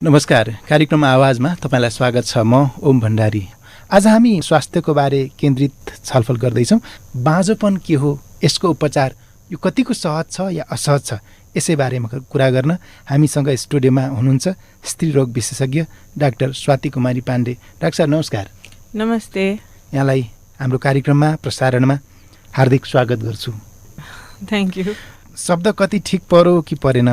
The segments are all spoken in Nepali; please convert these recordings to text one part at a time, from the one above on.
नमस्कार, कार्यक्रम आवाजमा तपाईलाई स्वागत छ। म ओम भण्डारी। आज हामी स्वास्थ्यको बारे केन्द्रित छलफल गर्दैछौँ। बाँझोपन के हो, यसको उपचार यो कतिको सहज छ या असहज छ, यसै बारेमा कुरा गर्न हामीसँग स्टुडियोमा हुनुहुन्छ स्त्रीरोग विशेषज्ञ डाक्टर स्वाति कुमारी पाण्डे। डाक्टर साहब नमस्कार। नमस्ते। यहाँलाई हाम्रो कार्यक्रममा प्रसारणमा हार्दिक स्वागत गर्छु। Thank you. शब्द कति ठिक पर्यो कि परेन,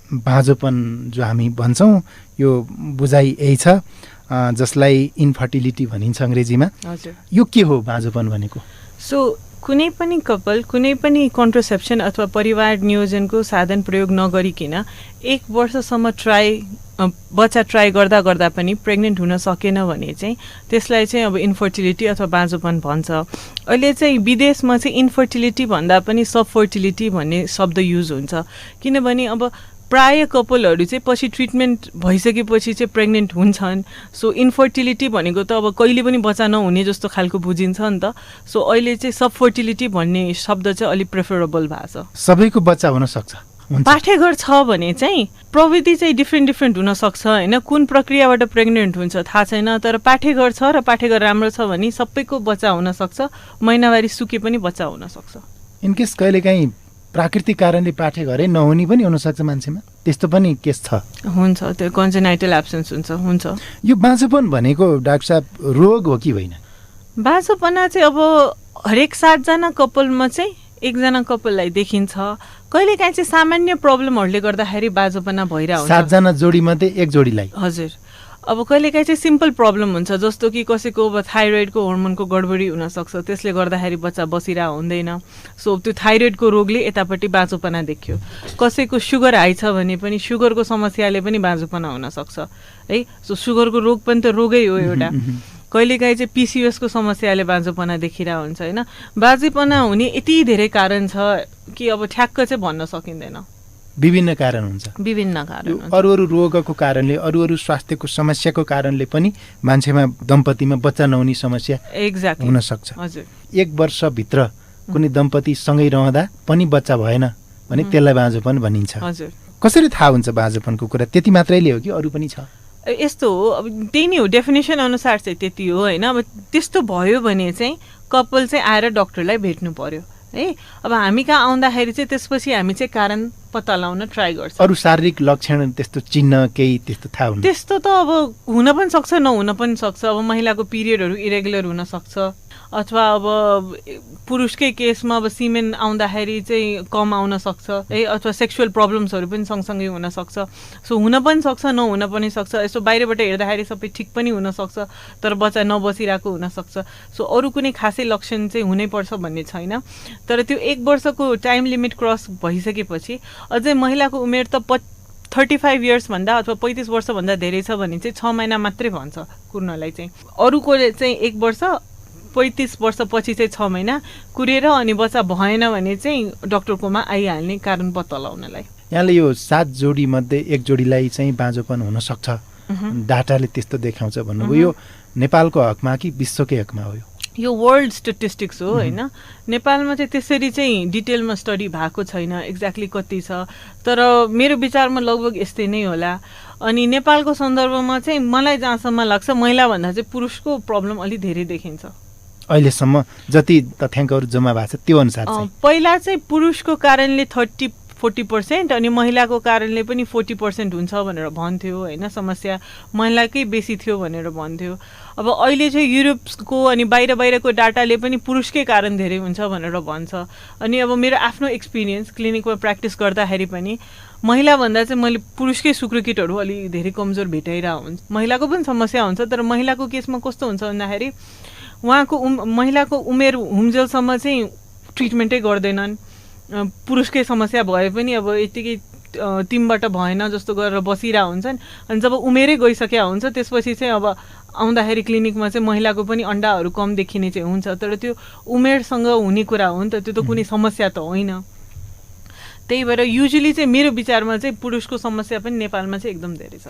बाँझोपन जो हामी भन्छौँ यो बुझाइ यही छ, जसलाई इन्फर्टिलिटी भनिन्छ अङ्ग्रेजीमा। हजुर, यो के हो बाँझोपन भनेको? कुनै पनि कपल कुनै पनि कन्ट्रासेप्सन अथवा परिवार नियोजनको साधन प्रयोग नगरिकन 1 वर्षसम्म बच्चा ट्राई गर्दा गर्दा पनि प्रेग्नेन्ट हुन सकेन भने चाहिँ त्यसलाई चाहिँ अब इन्फर्टिलिटी अथवा बाँझोपन भन्छ। अहिले चाहिँ विदेशमा चाहिँ इन्फर्टिलिटी भन्दा पनि सबफर्टिलिटी भन्ने शब्द युज हुन्छ, किनभने अब प्राय कपलहरू चाहिँ पछि ट्रिटमेन्ट भइसकेपछि चाहिँ प्रेग्नेन्ट हुन्छन्। सो इन्फर्टिलिटी भनेको त अब कहिले पनि बच्चा नहुने जस्तो खालको बुझिन्छ नि त। सो अहिले चाहिँ सबफर्टिलिटी भन्ने शब्द चाहिँ अलिक प्रेफरेबल भएको छ। सबैको बच्चा हुन सक्छ? पाठेघर छ भने चाहिँ प्रविधि चाहिँ डिफ्रेन्ट हुनसक्छ होइन, कुन प्रक्रियाबाट प्रेग्नेन्ट हुन्छ थाहा छैन, तर पाठेघर छ र पाठेघर राम्रो छ भने सबैको बच्चा हुनसक्छ। महिनावारी सुके पनि बच्चा हुनसक्छ। इनकेस कहिलेकाहीँ प्राकृतिक कारणले पाठेघरै नहुने पनि हुनसक्छ मान्छेमा, त्यस्तो पनि केस छ? हुन्छ, त्यो कन्जेनाइटल एब्सेन्स हुन्छ। यो बाँझोपन भनेको डाक्टर साहब रोग हो कि होइन? बाँझोपना चाहिँ अब हरेक 7 जना कपलमा चाहिँ 1 जना कपललाई देखिन्छ। कहिलेकाहीँ चाहिँ सामान्य प्रब्लमहरूले गर्दाखेरि बाँझोपना भइरहेको हुन्छ। 7 जना जोडीमध्ये 1 जोडीलाई? हजुर। अब कहिलेकाहीँ चाहिँ सिम्पल प्रब्लम हुन्छ, जस्तो कि कसैको अब थाइरोइडको हर्मोनको गडबडी हुनसक्छ, त्यसले गर्दाखेरि बच्चा बसिरहेको हुँदैन। सो त्यो थाइरोइडको रोगले यतापट्टि बाँझोपना देखियो। कसैको सुगर हाई छ भने पनि सुगरको समस्याले पनि बाँझोपना हुनसक्छ है। सो सुगरको रोग पनि त रोगै हो एउटा। कहिलेकाहीँ चाहिँ पिसिओएसको समस्याले बाँझोपना देखिरहेको हुन्छ होइन। बाँझोपना हुने यति धेरै कारण छ कि अब ठ्याक्क चाहिँ भन्न सकिँदैन। विभिन्न कारण हुन्छ, विभिन्न कारण, अरू रोगको कारणले, अरू स्वास्थ्यको समस्याको कारणले पनि मान्छेमा दम्पतिमा बच्चा नहुने समस्या एक्ज्याक्टली हुन सक्छ। हजुर। 1 वर्षभित्र कुनै दम्पति सँगै रहँदा पनि बच्चा भएन भने त्यसलाई बाँझोपन भनिन्छ। हजुर। कसरी थाहा हुन्छ बाँझोपनको कुरा? त्यति मात्रैले हो कि अरू पनि छ? यस्तो हो, अब त्यही नै हो, डेफिनेसन अनुसार चाहिँ त्यति हो होइन। अब त्यस्तो भयो भने चाहिँ कपल चाहिँ आएर डक्टरलाई भेट्नु पर्यो है। अब हामी कहाँ आउँदाखेरि चाहिँ त्यसपछि हामी चाहिँ कारण पत्ता लगाउन ट्राई गर्छौँ। अरू शारीरिक लक्षण त्यस्तो चिन्ह केही त्यस्तो थाहा हुन्छ? त्यस्तो त अब हुन पनि सक्छ, नहुन पनि सक्छ। अब महिलाको पिरियडहरू इरेगुलर हुन सक्छ, अथवा अब पुरुषकै केसमा अब सिमेन आउँदाखेरि चाहिँ कम आउन सक्छ है, अथवा सेक्सुअल प्रब्लम्सहरू पनि सँगसँगै हुन सक्छ। सो हुन पनि सक्छ, नहुन पनि सक्छ। यसो बाहिरबाट हेर्दाखेरि सबै ठिक पनि हुन सक्छ, तर बच्चा नबसिरहेको हुन सक्छ। सो अरू कुनै खासै लक्षण चाहिँ हुनैपर्छ भन्ने छैन। तर त्यो 1 वर्षको टाइम लिमिट क्रस भइसकेपछि अझै महिलाको उमेर त 35 इयर्सभन्दा अथवा 35 वर्षभन्दा धेरै छ भने चाहिँ 6 महिना मात्रै भन्छ कुर्नलाई चाहिँ। अरूको चाहिँ 1 वर्ष, 35 वर्षपछि चाहिँ 6 महिना कुरेर अनि बच्चा भएन भने चाहिँ डक्टरकोमा आइहाल्ने कारण पत्ता लगाउनलाई। यहाँले यो 7 जोडीमध्ये 1 जोडीलाई चाहिँ बाँझोपन हुनसक्छ डाटाले त्यस्तो देखाउँछ भन्नुभयो। यो नेपालको हकमा कि विश्वकै हकमा हो? यो वर्ल्ड स्टेटिस्टिक्स हो होइन। नेपालमा चाहिँ त्यसरी चाहिँ डिटेलमा स्टडी भएको छैन एक्ज्याक्टली कति छ, तर मेरो विचारमा लगभग यस्तै नै होला। अनि नेपालको सन्दर्भमा चाहिँ मलाई जहाँसम्म लाग्छ महिलाभन्दा चाहिँ पुरुषको प्रब्लम अलि धेरै देखिन्छ अहिलेसम्म। जति तथ्याङ्कहरू जम्मा भएको छ त्यो अनुसार पहिला चाहिँ पुरुषको कारणले 30-40% अनि महिलाको कारणले पनि 40% हुन्छ भनेर भन्थ्यो होइन। समस्या महिलाकै बेसी थियो भनेर भन्थ्यो। अब अहिले चाहिँ युरोपको अनि बाहिरको डाटाले पनि पुरुषकै कारण धेरै हुन्छ भनेर भन्छ। अनि अब मेरो आफ्नो एक्सपिरियन्स क्लिनिकमा प्र्याक्टिस गर्दाखेरि पनि महिलाभन्दा चाहिँ मैले पुरुषकै शुक्रकिटहरू अलि धेरै कमजोर भेटाइरहेको हुन्छ। महिलाको पनि समस्या हुन्छ, तर महिलाको केसमा कस्तो हुन्छ भन्दाखेरि उहाँको महिलाको उमेर हुन्जेलसम्म चाहिँ ट्रिटमेन्टै गर्दैनन्। पुरुषकै समस्या भए पनि अब यतिकै टिमबाट भएन जस्तो गरेर बसिरहेको हुन्छन्। अनि जब उमेरै गइसकेका हुन्छ त्यसपछि चाहिँ अब आउँदाखेरि क्लिनिकमा चाहिँ महिलाको पनि अन्डाहरू कम देखिने चाहिँ हुन्छ, तर त्यो उमेरसँग हुने कुरा हो नि त, त्यो त कुनै समस्या त होइन। त्यही भएर युजुअली चाहिँ मेरो विचारमा चाहिँ पुरुषको समस्या पनि नेपालमा चाहिँ एकदम धेरै छ।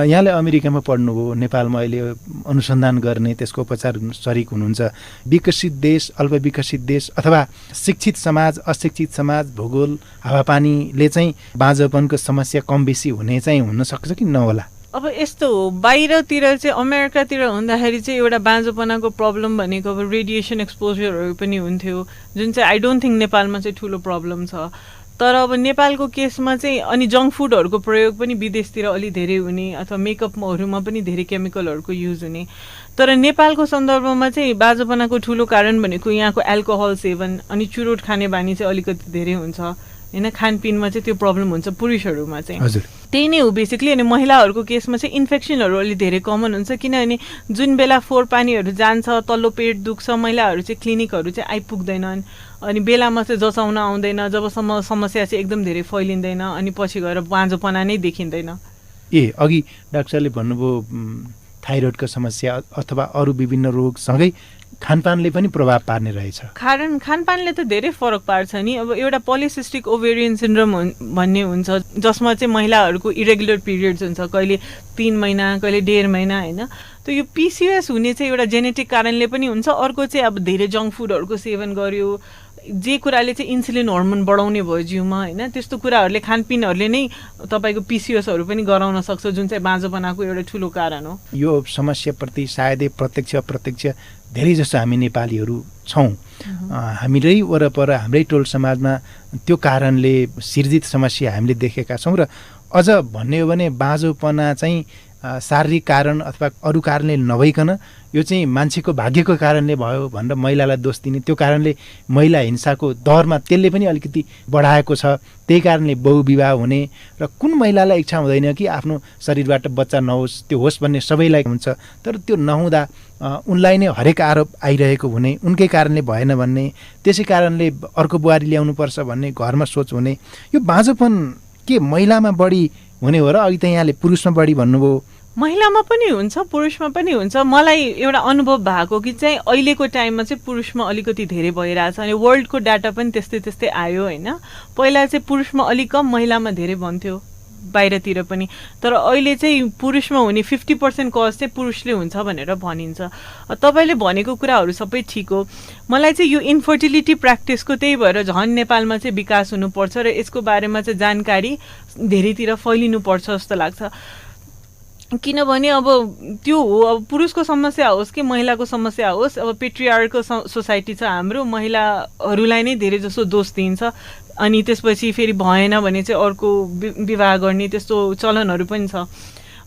यहाँले अमेरिकामा पढ्नुभयो, नेपालमा अहिले अनुसन्धान गर्ने त्यसको उपचार सरिक हुनुहुन्छ। विकसित देश, अल्पविकसित देश अथवा शिक्षित समाज, अशिक्षित समाज, भूगोल, हावापानीले चाहिँ बाँझोपनको समस्या कम बेसी हुने चाहिँ हुन सक्छ कि नहोला? अब यस्तो हो, बाहिरतिर चाहिँ अमेरिकातिर हुँदाखेरि चाहिँ एउटा बाँझोपनाको प्रब्लम भनेको अब रेडिएसन एक्सपोजरहरू पनि हुन्थ्यो, जुन चाहिँ आई डोन्ट थिङ्क नेपालमा चाहिँ ठुलो प्रब्लम छ। तर अब नेपालको केसमा चाहिँ अनि जङ्क फुडहरूको प्रयोग पनि विदेशतिर अलि धेरै हुने अथवा मेकअपहरूमा पनि धेरै केमिकलहरूको युज हुने। तर नेपालको सन्दर्भमा चाहिँ बाँझोपनाको ठुलो कारण भनेको यहाँको एल्कोहल सेवन अनि चुरोट खाने बानी चाहिँ अलिकति धेरै हुन्छ होइन, खानपिनमा चाहिँ त्यो प्रब्लम हुन्छ पुरुषहरूमा चाहिँ। हजुर, त्यही नै हो बेसिकली। अनि महिलाहरूको केसमा चाहिँ इन्फेक्सनहरू अलि धेरै कमन हुन्छ, किनभने जुन बेला फोहोर पानीहरू जान्छ, तल्लो पेट दुख्छ, महिलाहरू चाहिँ क्लिनिकहरू चाहिँ आइपुग्दैनन्, अनि बेलामा चाहिँ जचाउन आउँदैन, जबसम्म समस्या चाहिँ एकदम धेरै फैलिँदैन अनि पछि गएर बाँझोपना नै देखिँदैन। अघि डाक्टर सरले भन्नुभयो थाइरोइडको समस्या अथवा अरू विभिन्न रोगसँगै खानपानले पनि प्रभाव पार्ने रहेछ। खानपानले त धेरै फरक पार्छ नि। अब एउटा पोलिसिस्टिक ओभेरियन सिन्ड्रोम भन्ने हुन्छ, जसमा चाहिँ महिलाहरूको इरेगुलर पिरियड्स हुन्छ, कहिले 3 महिना कहिले 1.5 महिना होइन। त यो पिसिओएस हुने चाहिँ एउटा जेनेटिक कारणले पनि हुन्छ, अर्को चाहिँ अब धेरै जङ्क फुडहरूको सेवन गर्यो, जे कुराले चाहिँ इन्सुलिन हर्मोन बढाउने भयो जिउमा होइन, त्यस्तो कुराहरूले खानपिनहरूले नै तपाईँको पिसिओएसहरू पनि गराउन सक्छ, जुन चाहिँ बाँझोपनाको एउटा ठुलो कारण हो। यो समस्याप्रति सायदै प्रत्यक्ष अप्रत्यक्ष धेरै जसो हामी नेपालीहरू छौँ। हाम्रै वरपर हाम्रै टोल समाजमा त्यो कारणले सिर्जित समस्या हामीले देखेका छौँ। र अझ भन्ने हो भने बाँझोपना चाहिँ शारीरिक कारण अथवा अरू कारणले नभइकन यो चाहिँ मान्छेको भाग्यको कारणले भयो भनेर महिलालाई दोष दिने, त्यो कारणले महिला हिंसाको दरमा त्यसले पनि अलिकति बढाएको छ। त्यही कारणले बहुविवाह हुने र कुन महिलालाई इच्छा हुँदैन कि आफ्नो शरीरबाट बच्चा नहोस्, त्यो होस् भन्ने सबैलाई हुन्छ, तर त्यो नहुँदा उनलाई नै हरेक आरोप आइरहेको हुने, उनकै कारणले भएन भन्ने, त्यसै कारणले अर्को बुहारी ल्याउनुपर्छ भन्ने घरमा सोच हुने। यो बाँझोपन के महिलामा बढी हुने हो र अघि त यहाँले पुरुषमा बढी भन्नुभयो? महिलामा पनि हुन्छ, पुरुषमा पनि हुन्छ। मलाई एउटा अनुभव भएको कि चाहिँ अहिलेको टाइममा चाहिँ पुरुषमा अलिकति धेरै भइरहेछ, अनि वर्ल्डको डाटा पनि त्यस्तै त्यस्तै आयो होइन। पहिला चाहिँ पुरुषमा अलिक कम, महिलामा धेरै भन्थ्यो बाहिरतिर पनि, तर अहिले चाहिँ पुरुषमा हुने 50% कज चाहिँ पुरुषले हुन्छ भनेर भनिन्छ। तपाईँले भनेको कुराहरू सबै ठिक हो। मलाई चाहिँ यो इन्फर्टिलिटी प्र्याक्टिसको त्यही भएर झन् नेपालमा चाहिँ विकास हुनुपर्छ र यसको बारेमा चाहिँ जानकारी धेरैतिर फैलिनुपर्छ जस्तो लाग्छ। किनभने अब त्यो हो, अब पुरुषको समस्या होस् कि महिलाको समस्या होस्, अब पेट्रियार्कल सोसाइटी छ हाम्रो, महिलाहरूलाई नै धेरै जसो दोष दिन्छ, अनि त्यसपछि फेरि भएन भने चाहिँ अर्को विवाह गर्ने त्यस्तो चलनहरू पनि छ।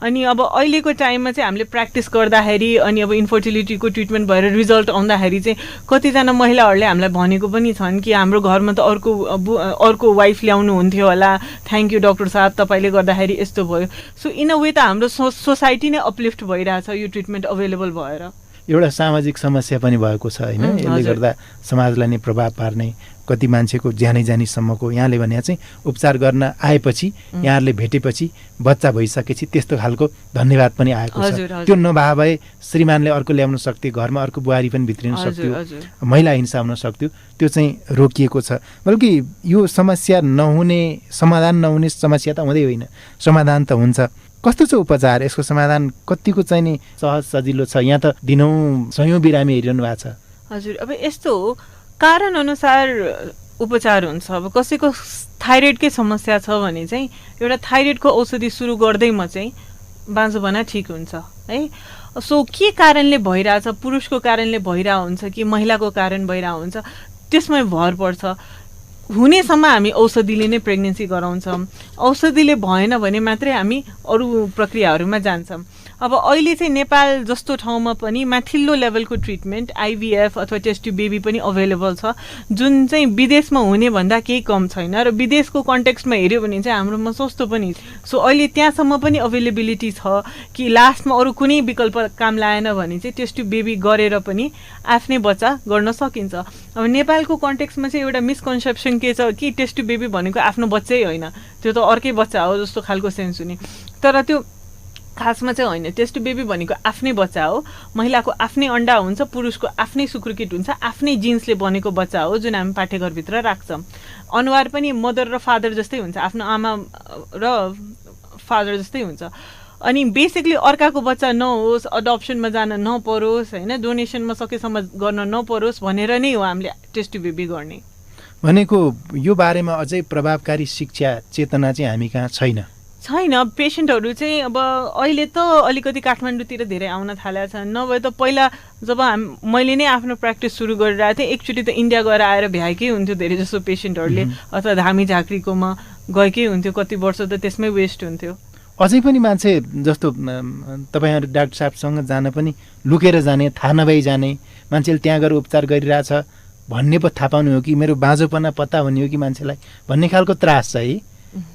अनि अब अहिलेको टाइममा चाहिँ हामीले प्र्याक्टिस गर्दाखेरि अनि अब इन्फर्टिलिटीको ट्रिटमेन्ट भएर रिजल्ट आउँदाखेरि चाहिँ कतिजना महिलाहरूले हामीलाई भनेको पनि छन् कि हाम्रो घरमा त अर्को वाइफ ल्याउनु हुन्थ्यो होला, थ्याङ्क यू डक्टर साहब, तपाईँले गर्दाखेरि यस्तो भयो। सो इन अ वे त हाम्रो सोसाइटी नै अपलिफ्ट भइरहेछ यो ट्रिटमेन्ट अभाइलेबल भएर। एउटा सामाजिक समस्या पनि भएको छ होइन, यसले गर्दा समाजलाई नै प्रभाव पार्ने, कति मान्छेको ज्यानै जानीसम्मको यहाँले भने चाहिँ उपचार गर्न आएपछि यहाँहरूले भेटेपछि बच्चा भइसकेपछि त्यस्तो खालको धन्यवाद पनि आएको छ। त्यो नभए भए श्रीमानले अर्को ल्याउन सक्थ्यो, घरमा अर्को बुहारी पनि भित्रिन सक्थ्यो, महिला हिंसा हुन सक्थ्यो, त्यो चाहिँ रोकिएको छ। बल्कि यो समस्या नहुने, समाधान नहुने समस्या त हुँदै होइन, समाधान त हुन्छ। कस्तो छ उपचार, यसको समाधान कतिको चाहिँ नि सहज सजिलो छ? यहाँ त दिनौँ सयौँ बिरामी हेरिरहनु भएको छ। हजुर, अब यस्तो हो, कारण अनुसार उपचार हुन्छ। अब कसैको थाइरोइडकै समस्या छ भने चाहिँ एउटा थाइरोइडको औषधि सुरु गर्दैमा चाहिँ बाँझोपना ठिक हुन्छ है। सो के कारणले भइरहेछ, पुरुषको कारणले भइरहेको हुन्छ कि महिलाको कारण भइरहेको हुन्छ, त्यसमै भर पर्छ। हुनेसम्म हामी औषधिले नै प्रेग्नेन्सी गराउँछौँ, औषधिले भएन भने मात्रै हामी अरू प्रक्रियाहरूमा जान्छौँ। अब अहिले चाहिँ नेपाल जस्तो ठाउँमा पनि माथिल्लो लेभलको ट्रिटमेन्ट आइभीएफ अथवा टेस्ट ट्युब बेबी पनि अभाइलेबल छ, जुन चाहिँ विदेशमा हुने भन्दा केही कम छैन, र विदेशको कन्टेक्स्टमा हेऱ्यो भने चाहिँ हाम्रोमा सस्तो पनि। सो अहिले त्यहाँसम्म पनि अभाइलेबिलिटी छ कि लास्टमा अरू कुनै विकल्प काम लागेन भने चाहिँ टेस्ट ट्युब बेबी गरेर पनि आफ्नै बच्चा गर्न सकिन्छ। अब नेपालको कन्टेक्स्टमा चाहिँ एउटा मिसकन्सेप्सन के छ कि टेस्ट ट्युब बेबी भनेको आफ्नो बच्चै होइन, त्यो त अर्कै बच्चा हो जस्तो खालको सेन्स हुने, तर त्यो खासमा चाहिँ होइन। टेस्ट ट्युब बेबी भनेको आफ्नै बच्चा हो, महिलाको आफ्नै अन्डा हुन्छ, पुरुषको आफ्नै सुक्रुकिट हुन्छ, आफ्नै जिन्सले बनेको बच्चा हो, जुन हामी पाठेघरभित्र राख्छौँ। अनुहार पनि मदर र फादर जस्तै हुन्छ, आफ्नो आमा र फादर जस्तै हुन्छ। अनि बेसिकली अर्काको बच्चा नहोस्, अडप्सनमा जान नपरोस् होइन, डोनेसनमा सकेसम्म गर्न नपरोस् भनेर नै हो हामीले टेस्ट ट्युब बेबी गर्ने। भनेको यो बारेमा अझै प्रभावकारी शिक्षा चेतना चाहिँ हामी कहाँ छैन। छैन। पेसेन्टहरू चाहिँ अब अहिले त अलिकति काठमाडौँतिर धेरै आउन थालेका छन्। नभए त पहिला जब मैले नै आफ्नो प्र्याक्टिस सुरु गरिरहेको थिएँ, एकचोटि त इन्डिया गएर आएर भ्याएकै हुन्थ्यो धेरै जसो पेसेन्टहरूले, अथवा धामी झाँक्रीकोमा गएकै हुन्थ्यो, कति वर्ष त त्यसमै वेस्ट हुन्थ्यो। अझै पनि मान्छे जस्तो तपाईँहरू डाक्टर साहबसँग जान पनि लुकेर जाने, थाहा नभई जाने, मान्छेले त्यहाँ गएर उपचार गरिरहेछ भन्ने पो थाहा पाउने हो कि मेरो बाँझोपना पत्ता हुने हो कि मान्छेलाई भन्ने खालको त्रास छ है।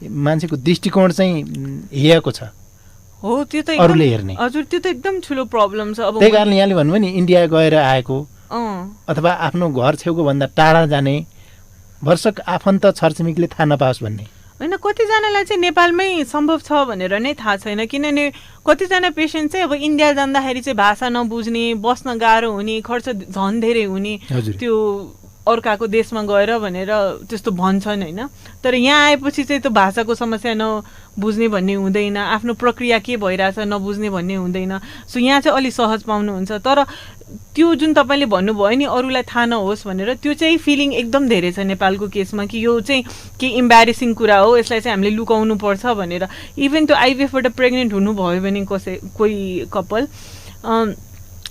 मान्छेको दृष्टिकोण चाहिँ हेरेको छ हो, त्यो त अरूले हेर्ने। हजुर, त्यो त एकदम ठुलो प्रब्लम छ। अब त्यही कारण यहाँले भन्नुभयो नि इन्डिया गएर आएको अथवा आफ्नो घर छेउको भन्दा टाढा जाने, भरसक आफन्त छरछिमेकीले थाहा नपाओस् भन्ने होइन। कतिजनालाई चाहिँ नेपालमै सम्भव छ भनेर नै थाहा छैन, किनभने कतिजना पेसेन्ट चाहिँ अब इन्डिया जाँदाखेरि चाहिँ भाषा नबुझ्ने, बस्न गाह्रो हुने, खर्च झन् धेरै हुने, त्यो अर्काको देशमा गएर भनेर त्यस्तो भन्छन् होइन। तर यहाँ आएपछि चाहिँ त्यो भाषाको समस्या नबुझ्ने भन्ने हुँदैन, आफ्नो प्रक्रिया के भइरहेछ नबुझ्ने भन्ने हुँदैन। सो यहाँ चाहिँ अलिक सहज पाउनुहुन्छ। तर त्यो जुन तपाईँले भन्नुभयो नि अरूलाई थाहा नहोस् भनेर, त्यो चाहिँ फिलिङ एकदम धेरै छ नेपालको केसमा कि यो चाहिँ के इम्ब्यारेसिङ कुरा हो, यसलाई चाहिँ हामीले लुकाउनु पर्छ भनेर। इभन त्यो आइभिएफबाट प्रेग्नेन्ट हुनुभयो भने कोही कपाल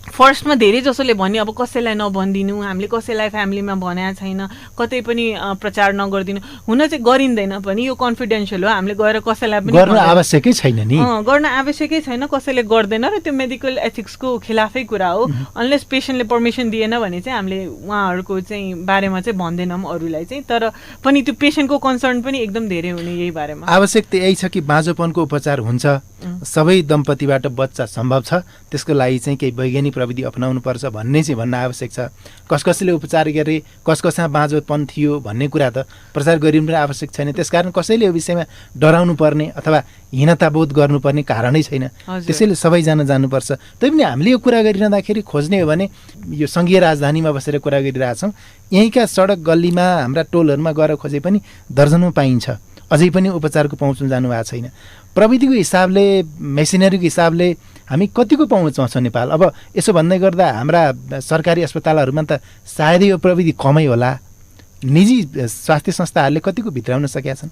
फर्स्टमा धेरै जसोले भन्यो अब कसैलाई नभनिदिनु, हामीले कसैलाई फ्यामिलीमा भनेको छैन, कतै पनि प्रचार नगरिदिनु। हुन चाहिँ गरिँदैन पनि, यो कन्फिडेन्सियल हो, हामीले गएर कसैलाई पनि गर्न आवश्यकै छैन नि, गर्न आवश्यकै छैन, कसैले गर्दैन र त्यो मेडिकल एथिक्सको खिलाफै कुरा हो। अनलेस पेसेन्टले पर्मिसन दिएन भने चाहिँ हामीले उहाँहरूको चाहिँ बारेमा चाहिँ भन्दैनौँ अरूलाई चाहिँ। तर पनि त्यो पेसेन्टको कन्सर्न पनि एकदम धेरै हुने यही बारेमा। आवश्यक त यही छ कि बाँझोपनको उपचार हुन्छ, सबै दम्पतिबाट बच्चा सम्भव छ, त्यसको लागि चाहिँ केही वैज्ञानिक प्रविधि अपनाउनु पर्छ भन्ने चाहिँ भन्न आवश्यक छ। कसले उपचार गरे, कसमा बाँझोपन थियो भन्ने कुरा त प्रचार गरिनु पनि आवश्यक छैन। त्यसकारण कसैले यो विषयमा डराउनु पर्ने अथवा हीनताबोध गर्नुपर्ने कारणै छैन। त्यसैले सबैजना जानुपर्छ। तैपनि हामीले यो कुरा गरिरहँदाखेरि खोज्ने हो भने यो सङ्घीय राजधानीमा बसेर कुरा गरिरहेछौँ, यहीँका सडक गल्लीमा हाम्रा टोलहरूमा गएर खोजे पनि दर्जनौँ पाइन्छ, अझै पनि उपचारको पहुँचमा जानु भएको छैन। प्रविधिको हिसाबले, मेसिनरीको हिसाबले हामी कतिको पहुँचमा छौँ नेपाल? अब यसो भन्दै गर्दा हाम्रा सरकारी अस्पतालहरूमा त सायदै यो प्रविधि कमै होला, निजी स्वास्थ्य संस्थाहरूले कतिको भित्राउन सकेका छन्?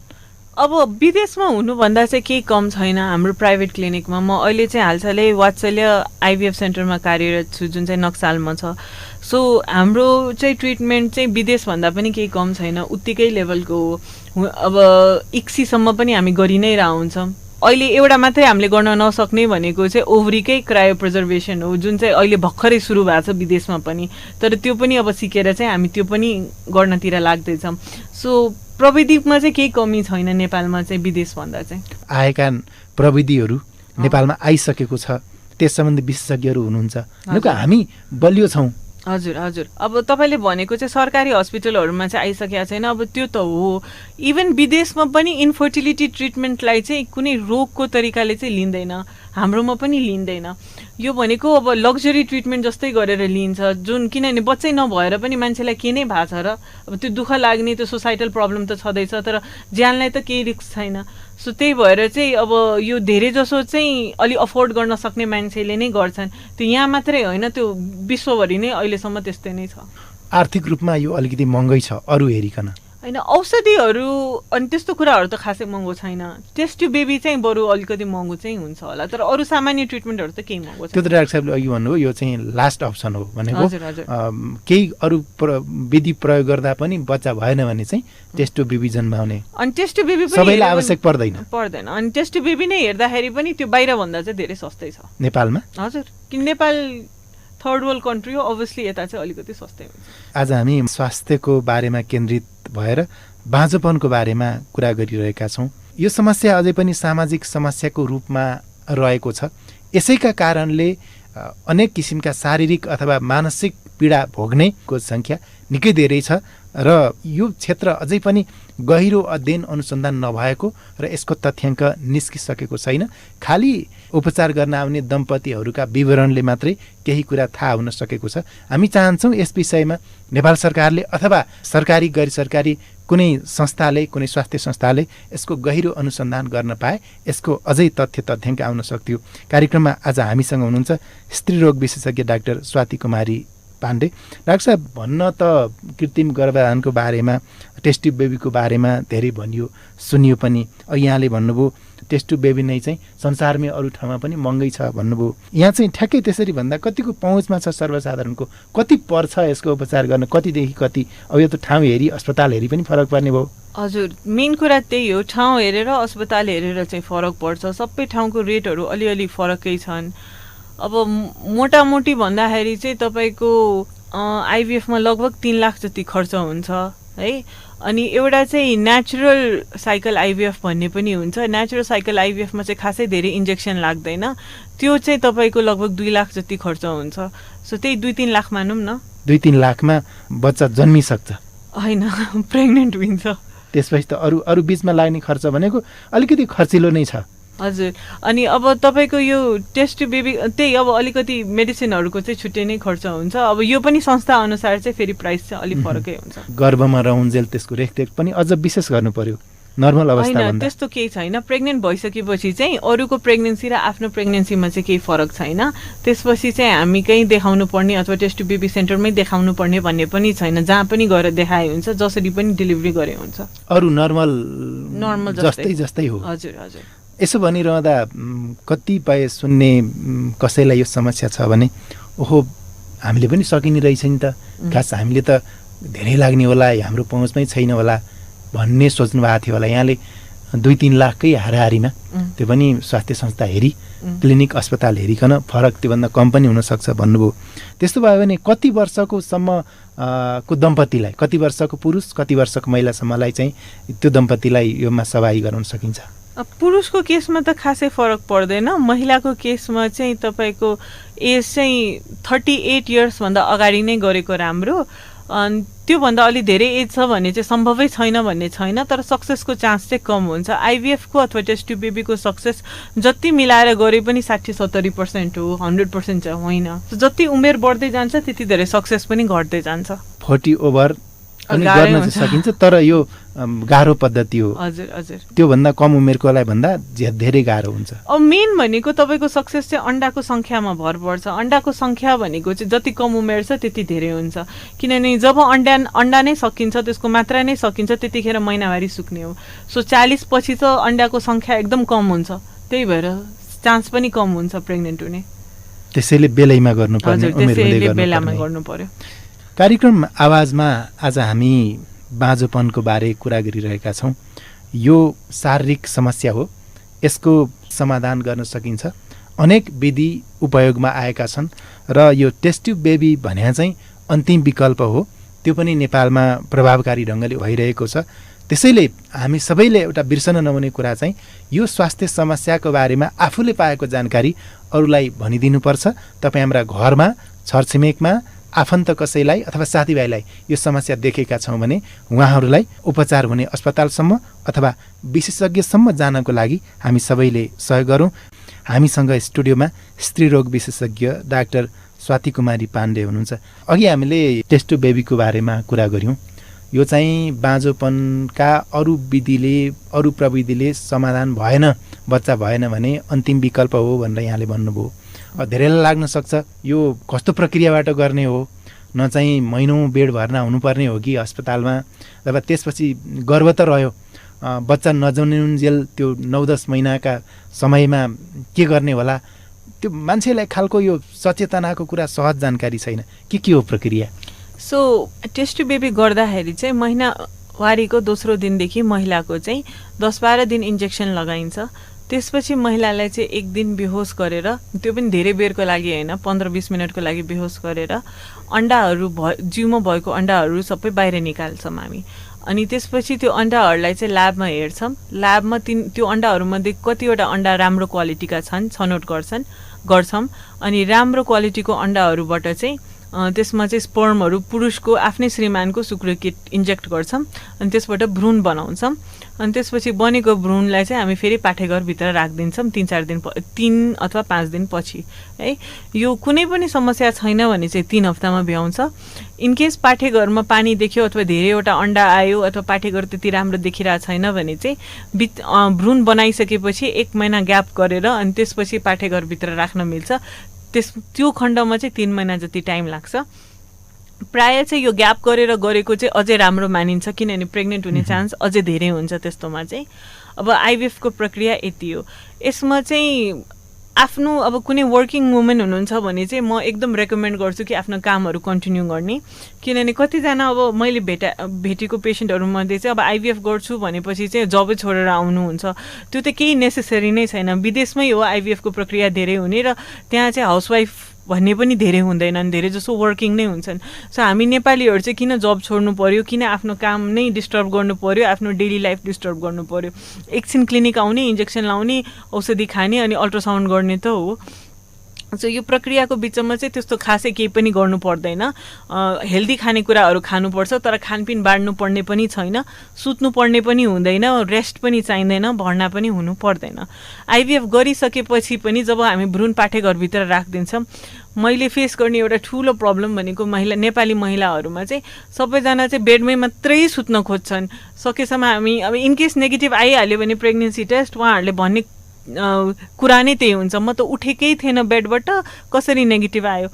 अब विदेशमा हुनुभन्दा चाहिँ केही कम छैन हाम्रो प्राइभेट क्लिनिकमा। म अहिले चाहिँ हालसालै वात्सल्य आइभिएफ सेन्टरमा कार्यरत छु, जुन चाहिँ नक्सालमा छ। सो हाम्रो चाहिँ ट्रिटमेन्ट चाहिँ विदेशभन्दा पनि केही कम छैन, उत्तिकै लेभलको हो। अब इक्सीसम्म पनि हामी गरि नै रहन्छौँ। अहिले एउटा मात्रै हामीले गर्न नसक्ने भनेको चाहिँ ओभरीकै क्रायो प्रिजर्भेसन हो, जुन चाहिँ अहिले भर्खरै सुरु भएको छ विदेशमा पनि। तर त्यो पनि अब सिकेर चाहिँ हामी त्यो पनि गर्नतिर लाग्दैछौँ। सो प्रविधिमा चाहिँ केही कमी छैन नेपालमा चाहिँ विदेशभन्दा चाहिँ। आएका प्रविधिहरू नेपालमा आइसकेको छ, त्यस सम्बन्धी विशेषज्ञहरू हुनुहुन्छ, हामी बलियो छौँ। हजुर हजुर। अब तपाईँले भनेको चाहिँ सरकारी हस्पिटलहरूमा चाहिँ आइसकेको छैन, अब त्यो त हो। इभन विदेशमा पनि इन्फर्टिलिटी ट्रिटमेन्टलाई चाहिँ कुनै रोगको तरिकाले चाहिँ लिँदैन, हाम्रोमा पनि लिँदैन। यो भनेको अब लग्जरी ट्रिटमेन्ट जस्तै गरेर लिन्छ, जुन किनभने बच्चै नभएर पनि मान्छेलाई के नै भएको छ र, अब त्यो दुःख लाग्ने त्यो सोसाइटल प्रब्लम त छँदैछ, तर ज्यानलाई त केही रिस्क छैन। सो त्यही भएर चाहिँ अब यो धेरै जसो चाहिँ अलि अफोर्ड गर्न सक्ने मान्छेले नै गर्छन्। त्यो यहाँ मात्रै होइन, त्यो विश्वभरि नै अहिलेसम्म त्यस्तै नै छ। आर्थिक रूपमा यो अलिकति महँगै छ अरू हेरिकन होइन। औषधिहरू अनि त्यस्तो कुराहरू त खासै महँगो छैन। टेस्ट ट्युब बेबी चाहिँ बरु अलिकति महँगो चाहिँ हुन्छ होला, तर अरू सामान्य ट्रिटमेन्टहरू त केही महँगो छैन। त्यो त डाक्टर साहबले अघि भन्नुभयो यो चाहिँ लास्ट अप्सन हो भनेको। केही अरू विधि प्रयोग गर्दा पनि बच्चा भएन भने चाहिँ टेस्ट ट्युब बेबी जन्माउने, अनि टेस्ट ट्युब बेबी सबैलाई आवश्यक पर्दैन। अनि टेस्ट ट्युब बेबी नै हेर्दाखेरि पनि त्यो बाहिरभन्दा चाहिँ धेरै सस्तै छ नेपालमा। हजुर, किन नेपाल थर्ड वर्ल्ड कन्ट्री हो, अभियसली यता चाहिँ अलिकति सस्तै हुन्छ। आज हामी स्वास्थ्यको बारेमा केन्द्रित भएर बाँझोपनको बारेमा कुरा गरिरहेका छौँ। यो समस्या अझै पनि सामाजिक समस्याको रूपमा रहेको छ। यसैका कारणले अनेक किसिमका शारीरिक अथवा मानसिक पीडा भोग्नेको सङ्ख्या निकै धेरै छ र यो क्षेत्र अझै पनि गहिरो अध्ययन अनुसन्धान नभएको र यसको तथ्याङ्क निस्किसकेको छैन। खालि उपचार गर्न आउने दम्पतिहरूका विवरणले मात्रै केही कुरा थाहा हुन सकेको छ। हामी चाहन्छौँ यस विषयमा नेपाल सरकारले अथवा सरकारी गैर सरकारी कुनै संस्थाले, कुनै स्वास्थ्य संस्थाले यसको गहिरो अनुसन्धान गर्न पाए यसको अझै तथ्याङ्क आउन सक्थ्यो। कार्यक्रममा आज हामीसँग हुनुहुन्छ स्त्रीरोग विशेषज्ञ डाक्टर स्वाति कुमारी पाण्डे। डाक्टर साहब, भन्न त कृत्रिम गर्भाधानको बारेमा, टेस्ट ट्युब बेबीको बारेमा धेरै भनियो, सुनियो पनि। यहाँले भन्नुभयो टेस्ट टु बेबी नै चाहिँ संसारमै अरू ठाउँमा पनि महँगै छ भन्नुभयो। यहाँ चाहिँ ठ्याक्कै त्यसरी भन्दा कतिको पहुँचमा छ सर्वसाधारणको, कति पर्छ यसको उपचार गर्न, कतिदेखि कति? अब यो त ठाउँ हेरी अस्पताल हेरी पनि फरक पर्ने भयो। हजुर, मेन कुरा त्यही हो, ठाउँ हेरेर अस्पताल हेरेर चाहिँ फरक पर्छ। सबै ठाउँको रेटहरू अलिअलि फरकै छन्। अब मोटामोटी भन्दाखेरि चाहिँ तपाईँको आइभीएफमा लगभग 3 लाख जति खर्च हुन्छ है। अनि एउटा चाहिँ नेचुरल साइकल आइभीएफ भन्ने पनि हुन्छ। नेचुरल साइकल आइभीएफमा चाहिँ खासै धेरै इन्जेक्सन लाग्दैन, त्यो चाहिँ तपाईँको लगभग 2 लाख जति खर्च हुन्छ। सो त्यही 2-3 लाख मानौँ न। 2-3 लाखमा बच्चा जन्मिसक्छ? होइन, प्रेग्नेन्ट हुन्छ। त्यसपछि त अरू बिचमा लाग्ने खर्च भनेको अलिकति खर्चिलो नै छ। हजुर, अनि अब तपाईँको यो टेस्ट टु बेबी त्यही अब अलिकति मेडिसिनहरूको चाहिँ छुट्टै नै खर्च हुन्छ। अब यो पनि संस्था अनुसार चाहिँ फेरि प्राइस चाहिँ अलिक फरकै हुन्छ। गर्भमा रहउन्जेल त्यसको रेखदेख पनि अझ विशेष गर्नु पर्यो नर्मल अवस्था होइन, त्यस्तो केही छैन। प्रेग्नेन्ट भइसकेपछि चाहिँ अरूको प्रेग्नेन्सी र आफ्नो प्रेग्नेन्सीमा चाहिँ केही फरक छैन। त्यसपछि चाहिँ हामी कहीँ देखाउनु पर्ने अथवा टेस्ट टु बेबी सेन्टरमै देखाउनु पर्ने भन्ने पनि छैन। जहाँ पनि गएर देखाए हुन्छ, जसरी पनि डेलिभरी गरे हुन्छ। अरू नर्मल जस्तै हो। हजुर हजुर। यसो भनिरहँदा कतिपय सुन्ने कसैलाई यो समस्या छ भने ओहो हामीले पनि सकिने रहेछ नि त, खास हामीले त धेरै लाग्ने होला, हाम्रो पहुँचमै छैन होला भन्ने सोच्नु भएको थियो होला। यहाँले 2-3 लाखकै हाराहारीमा, त्यो पनि स्वास्थ्य संस्था हेरी क्लिनिक अस्पताल हेरिकन फरक त्योभन्दा कम पनि हुनसक्छ भन्नुभयो। त्यस्तो भयो भने कति वर्षको सम्मको दम्पतिलाई, कति वर्षको पुरुष कति वर्षको महिलासम्मलाई चाहिँ त्यो दम्पतिलाई योमा सहभागी गराउन सकिन्छ? पुरुषको केसमा त खासै फरक पर्दैन। महिलाको केसमा चाहिँ तपाईँको एज चाहिँ 38 इयर्सभन्दा अगाडि नै गरेको राम्रो। त्योभन्दा अलि धेरै एज छ भने चाहिँ सम्भवै छैन भन्ने छैन, तर सक्सेसको चान्स चाहिँ कम हुन्छ। आइभीएफको अथवा टेस्ट टु बेबीको सक्सेस जति मिलाएर गरे पनि 60-70% हो, 100% चाहिँ होइन। जति उमेर बढ्दै जान्छ त्यति धेरै सक्सेस पनि घट्दै जान्छ। 40 ओभर अनि गर्न चाहिँ सकिन्छ, तर यो गाह्रो पद्धति हो। हजुर हजुर। त्योभन्दा कम उमेरकोलाई भन्दा धेरै गाह्रो हुन्छ। अब मेन भनेको तपाईँको सक्सेस चाहिँ अन्डाको सङ्ख्यामा भर पर्छ। अन्डाको सङ्ख्या भनेको चाहिँ जति कम उमेर छ त्यति धेरै हुन्छ, किनभने जब अन्डा नै सकिन्छ, त्यसको मात्रा नै सकिन्छ, त्यतिखेर महिनावारी सुक्ने हो। सो 40 पछि त अन्डाको सङ्ख्या एकदम कम हुन्छ, त्यही भएर चान्स पनि कम हुन्छ प्रेग्नेन्ट हुने। त्यसैले बेलैमा गर्नुपर्ने, त्यसैले बेलामा गर्नु पर्यो। कार्यक्रम आवाजमा आज हामी बाँझोपनको बारे कुरा गरिरहेका छौँ। यो शारीरिक समस्या हो, यसको समाधान गर्न सकिन्छ। अनेक विधि उपयोगमा आएका छन् र यो टेस्ट टु बेबी भने चाहिँ अन्तिम विकल्प हो। त्यो पनि नेपालमा प्रभावकारी ढङ्गले भइरहेको छ। त्यसैले हामी सबैले एउटा बिर्सन नहुने कुरा चाहिँ यो स्वास्थ्य समस्याको बारेमा आफूले पाएको जानकारी अरूलाई भनिदिनुपर्छ। तपाईँ हाम्रा घरमा, छरछिमेकमा आफन्त कसैलाई अथवा साथीभाइलाई यो समस्या देखेका छौँ भने उहाँहरूलाई उपचार हुने अस्पतालसम्म अथवा विशेषज्ञसम्म जानको लागि हामी सबैले सहयोग गरौँ। हामीसँग स्टुडियोमा स्त्रीरोग विशेषज्ञ डाक्टर स्वाति कुमारी पाण्डे हुनुहुन्छ। अघि हामीले टेस्ट टु बेबीको बारेमा कुरा गऱ्यौँ। यो चाहिँ बाँझोपनका अरू विधिले, अरू प्रविधिले समाधान भएन, बच्चा भएन भने अन्तिम विकल्प हो भनेर यहाँले भन्नुभयो। धेरैलाई लाग्न सक्छ यो कस्तो प्रक्रियाबाट गर्ने हो, न चाहिँ महिनौँ बेड भर्ना हुनुपर्ने हो कि अस्पतालमा, अब त्यसपछि गर्भ त रह्यो, बच्चा नजन्मुन्जेल त्यो 9-10 महिनाका समयमा के गर्ने होला, त्यो मान्छेलाई खालको यो सचेतनाको कुरा सहज जानकारी छैन। के हो प्रक्रिया? सो टेस्ट टु बेबी गर्दाखेरि चाहिँ महिनावारीको दोस्रो दिनदेखि महिलाको चाहिँ 10-12 दिन इन्जेक्सन लगाइन्छ। त्यसपछि महिलालाई चाहिँ 1 दिन बेहोस गरेर, त्यो पनि धेरै बेरको लागि होइन, 15-20 मिनटको लागि बेहोस गरेर अन्डाहरू जिउमा भएको अन्डाहरू सबै बाहिर निकाल्छौँ हामी। अनि त्यसपछि त्यो अन्डाहरूलाई चाहिँ ल्याबमा हेर्छौँ। ल्याबमा त्यो अन्डाहरूमध्ये कतिवटा अन्डा राम्रो क्वालिटीका छनौट गर्छौँ। अनि राम्रो क्वालिटीको अन्डाहरूबाट चाहिँ त्यसमा चाहिँ स्पर्महरू पुरुषको आफ्नै श्रीमानको शुक्र किट इन्जेक्ट गर्छौँ अनि त्यसबाट भ्रूण बनाउँछौँ। अनि त्यसपछि बनेको भ्रूणलाई चाहिँ हामी फेरि पाठेघरभित्र राखिदिन्छौँ 3 अथवा 5 दिन पछि है। यो कुनै पनि समस्या छैन भने चाहिँ 3 हप्तामा भ्याउँछ। इनकेस पाठेघरमा पानी देख्यो अथवा धेरैवटा अन्डा आयो अथवा पाठेघर त्यति राम्रो देखिरहेको छैन भने चाहिँ भ्रूण बनाइसकेपछि 1 महिना ग्याप गरेर अनि त्यसपछि पाठेघरभित्र राख्न मिल्छ। त्यो खण्डमा चाहिँ 3 महिना जति टाइम लाग्छ। प्राय चाहिँ यो ग्याप गरेर गरेको चाहिँ अझै राम्रो मानिन्छ, किनभने प्रेग्नेन्ट हुने चान्स अझै धेरै हुन्छ त्यस्तोमा चाहिँ। अब आइभिएफको प्रक्रिया यति हो। यसमा चाहिँ आफ्नो अब कुनै वर्किङ वुमेन हुनुहुन्छ भने चाहिँ म एकदम रेकमेन्ड गर्छु कि आफ्नो कामहरू कन्टिन्यू गर्ने, किनभने कतिजना अब मैले भेटेको पेसेन्टहरूमध्ये चाहिँ अब आइभिएफ गर्छु भनेपछि चाहिँ जबै छोडेर आउनुहुन्छ, त्यो त केही नेसेसरी नै छैन। विदेशमै हो आइभिएफको प्रक्रिया धेरै हुने, र त्यहाँ चाहिँ हाउसवाइफ भन्ने पनि धेरै हुँदैनन्, धेरै जसो वर्किङ नै हुन्छन्। सो हामी नेपालीहरू चाहिँ किन जब छोड्नु पर्यो, किन आफ्नो काम नै डिस्टर्ब गर्नु पर्यो, आफ्नो डेली लाइफ डिस्टर्ब गर्नु पर्यो। एकछिन क्लिनिक आउने, इन्जेक्सन लाउने, औषधि खाने अनि अल्ट्रासाउन्ड गर्ने त हो। सो यो प्रक्रियाको बिचमा चाहिँ त्यस्तो खासै केही पनि गर्नु पर्दैन। हेल्दी खानेकुराहरू खानुपर्छ, तर खानपिन बाँड्नु पर्ने पनि छैन, सुत्नु पर्ने पनि हुँदैन, रेस्ट पनि चाहिँदैन, भर्ना पनि हुनु पर्दैन। आइभिएफ गरिसकेपछि पनि जब हामी भ्रूण पाठेघरभित्र राखिदिन्छौँ, मैले फेस गर्ने एउटा ठुलो प्रब्लम भनेको नेपाली महिलाहरूमा चाहिँ सबैजना चाहिँ बेडमै मात्रै सुत्न खोज्छन्। सकेसम्म हामी अब इनकेस नेगेटिभ आइहाल्यो भने प्रेग्नेन्सी टेस्ट, उहाँहरूले भन्ने कुरा नै त्यही हुन्छ, म त उठेकै थिएन बेडबाट, कसरी नेगेटिभ आयो।